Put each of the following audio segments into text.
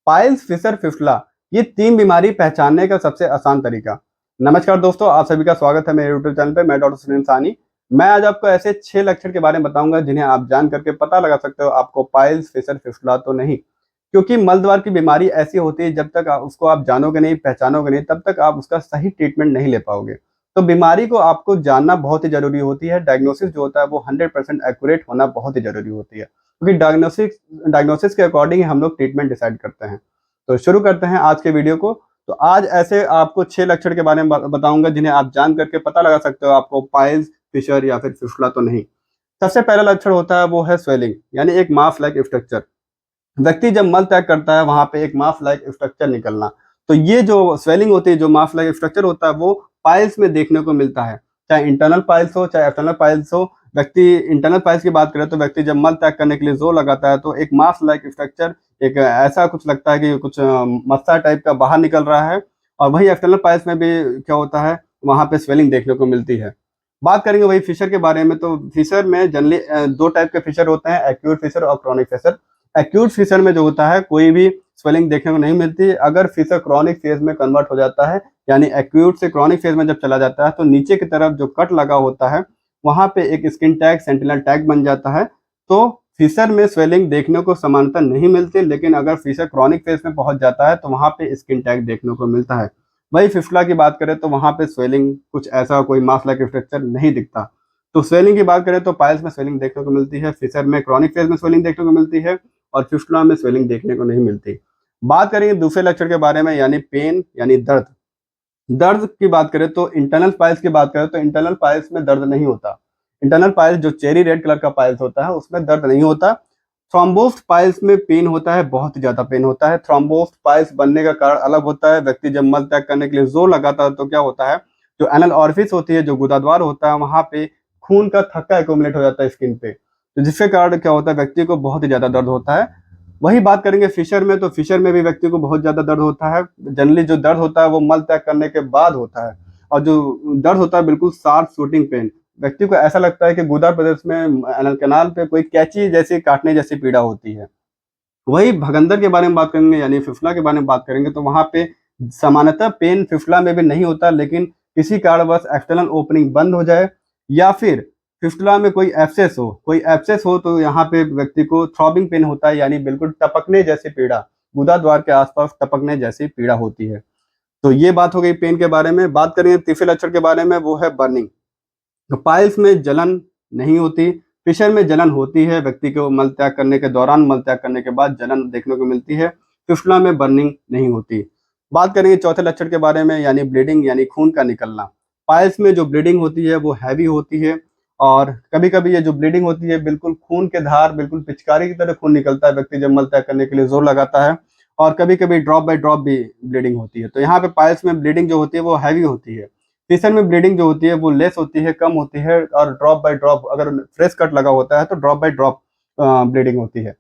Piles, Fisher, fistula, ये 3 बीमारी पहचानने का सबसे आसान तरीका। नमस्कार दोस्तों, आप सभी का स्वागत है मेरे यूट्यूब चैनल पे। मैं डॉक्टर सुनील साहनी। मैं आज आपको ऐसे 6 लक्षण के बारे में बताऊंगा जिन्हें आप जान करके पता लगा सकते हो आपको पाइल्स, फिशर, फिस्टुला तो नहीं। क्योंकि मलद्वार की बीमारी ऐसी होती है, जब तक उसको आप जानोगे नहीं, पहचानोगे नहीं, तब तक आप उसका सही ट्रीटमेंट नहीं ले पाओगे। तो बीमारी को आपको जानना बहुत ही जरूरी होती है। डायग्नोसिस जो होता है वो 100% एक्यूरेट होना बहुत ही जरूरी होती है, क्योंकि डायग्नोसिस के अकॉर्डिंग हम लोग ट्रीटमेंट डिसाइड करते हैं। तो शुरू करते हैं आज के वीडियो को। तो आज ऐसे आपको 6 लक्षण के बारे में बताऊंगा जिन्हें आप जान करके पता लगा सकते हो आपको पाइल्स, फिशर या फिर फिस्टुला तो नहीं। सबसे पहला लक्षण होता है वो है स्वेलिंग, यानी एक मास लाइक स्ट्रक्चर। व्यक्ति जब मल त्याग करता है वहां पे एक मास लाइक स्ट्रक्चर निकलना। तो ये जो स्वेलिंग होती है, जो मास लाइक स्ट्रक्चर होता है, वो पाइल्स में देखने को मिलता है। चाहे इंटरनल पाइल्स हो चाहे एक्सटर्नल पाइल्स हो। व्यक्ति इंटरनल पाइल्स की बात करें तो व्यक्ति जब मल त्याग करने के लिए जोर लगाता है तो एक मास लाइक स्ट्रक्चर, एक ऐसा कुछ लगता है कि कुछ मस्सा टाइप का बाहर निकल रहा है। और वही एक्सटर्नल पाइल्स में भी क्या होता है, वहां पे स्वेलिंग देखने को मिलती है। बात करेंगे वही फिशर के बारे में। तो फिशर में जनरली 2 टाइप के फिशर होते हैं, एक्यूट फिशर और क्रॉनिक फिशर। एक्यूट फिशर में जो होता है कोई भी स्वेलिंग देखने को नहीं मिलती। अगर फिशर क्रॉनिक फेज में कन्वर्ट हो जाता है, यानी एक्यूट से क्रॉनिक फेज में जब चला जाता है, तो नीचे की तरफ जो कट लगा होता है वहां पे एक स्किन टैग, सेंटिनल टैग बन जाता है। तो फिशर में स्वेलिंग देखने को समानता नहीं मिलती, लेकिन अगर फिशर क्रॉनिक फेज में पहुंच जाता है तो वहां पे स्किन टैग देखने को मिलता है। वही फिस्टुला की बात करें तो वहां पे स्वेलिंग कुछ ऐसा कोई मास लाइक स्ट्रक्चर नहीं दिखता। तो स्वेलिंग की बात करें तो पाइल्स में स्वेलिंग देखने को मिलती है, फिशर में क्रॉनिक फेज में स्वेलिंग देखने को मिलती है और फिस्टुला में स्वेलिंग देखने को नहीं मिलती। बात करेंगे दूसरे लक्षण के बारे में, यानी पेन, यानी दर्द। दर्द की बात करें तो इंटरनल पाइल्स की बात करें तो इंटरनल पाइल्स में दर्द नहीं होता। इंटरनल पाइल्स जो चेरी रेड कलर का पाइल्स होता है उसमें दर्द नहीं होता। थ्रोम्बोस्ड पाइल्स में पेन होता है, बहुत ही ज्यादा पेन होता है। थ्रोम्बोस्ड पाइल्स बनने का कारण अलग होता है। व्यक्ति जब मल त्याग करने के लिए जोर लगाता है तो क्या होता है, जो एनल ऑरिफिस होती है, जो गुदाद्वार होता है, वहां पे खून का थक्का एक्यूमुलेट हो जाता है स्किन पे, तो जिसके कारण क्या होता है, व्यक्ति को बहुत ही ज्यादा दर्द होता है। वही बात करेंगे फिशर में, तो फिशर में भी व्यक्ति को बहुत ज्यादा दर्द होता है। जनरली जो दर्द होता है वो मल त्याग करने के बाद होता है, और जो दर्द होता है बिल्कुल शार्प शूटिंग पेन। व्यक्ति को ऐसा लगता है कि गुदा प्रदेश में एनल कैनाल पे कोई कैंची जैसी काटने जैसी पीड़ा होती है। वही भगंदर के बारे में बात करेंगे, यानी फिस्टुला के बारे में बात करेंगे, तो वहां पे सामान्यतः पेन फिस्टुला में भी नहीं होता, लेकिन किसी कारणवश एक्सटर्नल ओपनिंग बंद हो जाए या फिर फिस्टुला में कोई एब्सेस हो तो यहाँ पे व्यक्ति को थ्रॉबिंग पेन होता है, यानी बिल्कुल टपकने जैसी पीड़ा, गुदा द्वार के आसपास टपकने जैसी पीड़ा होती है। तो ये बात हो गई पेन के बारे में। बात करेंगे तीसरे लक्षण के बारे में, वो है बर्निंग। तो पाइल्स में जलन नहीं होती, फिशर में जलन होती है। व्यक्ति को मल त्याग करने के दौरान, मल त्याग करने के बाद जलन देखने को मिलती है। फिस्टुला में बर्निंग नहीं होती। बात करेंगे चौथे लक्षण के बारे में, यानी ब्लीडिंग, यानी खून का निकलना। पाइल्स में जो ब्लीडिंग होती है वो हैवी होती है, और कभी कभी ये जो ब्लीडिंग होती है बिल्कुल खून के धार, बिल्कुल पिचकारी की तरह खून निकलता है व्यक्ति जब मल त्याग करने के लिए जोर लगाता है। और कभी कभी ड्रॉप बाय ड्रॉप भी ब्लीडिंग होती है। तो यहाँ पे पाइल्स में ब्लीडिंग जो होती है वो हैवी होती है। फिशर में ब्लीडिंग जो होती है वो लेस होती है, कम होती है, और ड्रॉप बाय ड्रॉप, अगर फ्रेश कट लगा होता है तो ड्रॉप बाय ड्रॉप ब्लीडिंग होती है।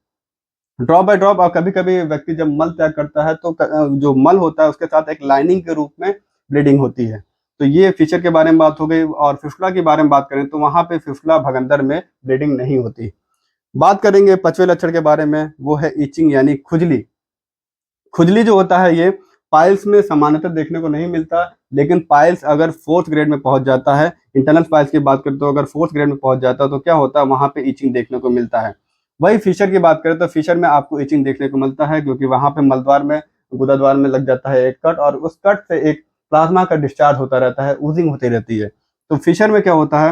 ड्रॉप बाय ड्रॉप, और कभी कभी व्यक्ति जब मल त्याग करता है तो जो मल होता है उसके साथ एक लाइनिंग के रूप में ब्लीडिंग होती है। तो ये फिशर के बारे में बात हो गई। और फिस्टुला के बारे में बात करें तो वहां पे फिस्टुला भगंदर में ब्लीडिंग नहीं होती। बात करेंगे पांचवें लक्षण के बारे में, वो है इचिंग, यानी खुजली। खुजली जो होता है ये पाइल्स में सामान्यतः देखने को नहीं मिलता, लेकिन पाइल्स अगर 4th ग्रेड में पहुंच जाता है, इंटरनल पाइल्स की बात करें तो अगर 4th ग्रेड में पहुंच जाता है तो क्या होता है, वहां पे इचिंग देखने को मिलता है। वही फिशर की बात करें तो फिशर में आपको इचिंग देखने को मिलता है, क्योंकि वहां पे मलद्वार में, गुदाद्वार में लग जाता है एक कट, और उस कट से एक प्लाज्मा का डिस्चार्ज होता रहता है, ऊजिंग होती रहती है। तो फिशर में क्या होता है,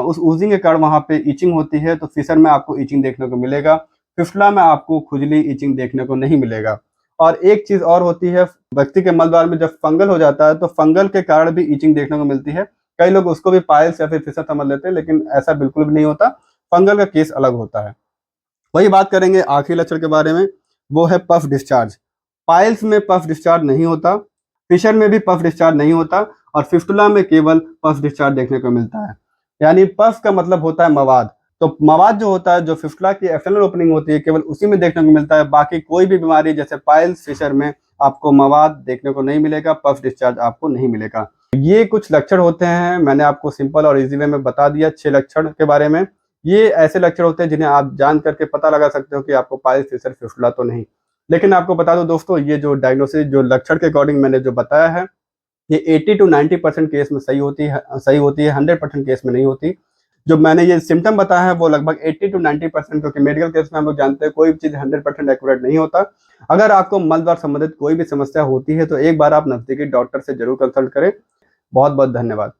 उस ऊजिंग के कारण वहां पे इचिंग होती है, तो फिशर में आपको इचिंग देखने को मिलेगा। फिस्टुला में आपको खुजली, इचिंग देखने को नहीं मिलेगा। और एक चीज और होती है, व्यक्ति के मलद्वार में जब फंगल हो जाता है तो फंगल के कारण भी इचिंग देखने को मिलती है। कई लोग उसको भी पाइल्स या फिर फिशर समझ लेते हैं, लेकिन ऐसा बिल्कुल भी नहीं होता। फंगल का केस अलग होता है। वही बात करेंगे आखिरी लक्षण के बारे में, वो है पफ डिस्चार्ज। पाइल्स में पफ डिस्चार्ज नहीं होता, फिशर में भी पफ डिस्चार्ज नहीं होता, और फिस्टुला में केवल पफ डिस्चार्ज देखने को मिलता है। यानी पफ का मतलब होता है मवाद। तो मवाद जो होता है, जो फिस्टुला की एक्सटर्नल ओपनिंग होती है, केवल उसी में देखने को मिलता है। बाकी कोई भी बीमारी जैसे पाइल्स, फिशर में आपको मवाद देखने को नहीं मिलेगा, पफ डिस्चार्ज आपको नहीं मिलेगा। ये कुछ लक्षण होते हैं, मैंने आपको सिंपल और इजी वे में बता दिया 6 लक्षण के बारे में। ये ऐसे लक्षण होते हैं जिन्हें आप जान करके पता लगा सकते हो कि आपको पाइल्स, फिशर, फिस्टुला तो नहीं। लेकिन आपको बता दो दोस्तों, ये जो डायग्नोसिस जो लक्षण के अकॉर्डिंग मैंने जो बताया है, ये 80 to 90% केस में सही होती है, 100% केस में नहीं होती। जो मैंने ये सिम्टम बताया है वो लगभग 80 to 90%, क्योंकि मेडिकल केस में हम लोग जानते हैं कोई भी चीज़ 100% एक्यूरेट नहीं होता। अगर आपको मल द्वार संबंधित कोई भी समस्या होती है तो एक बार आप नज़दीकी डॉक्टर से ज़रूर कंसल्ट करें। बहुत बहुत धन्यवाद।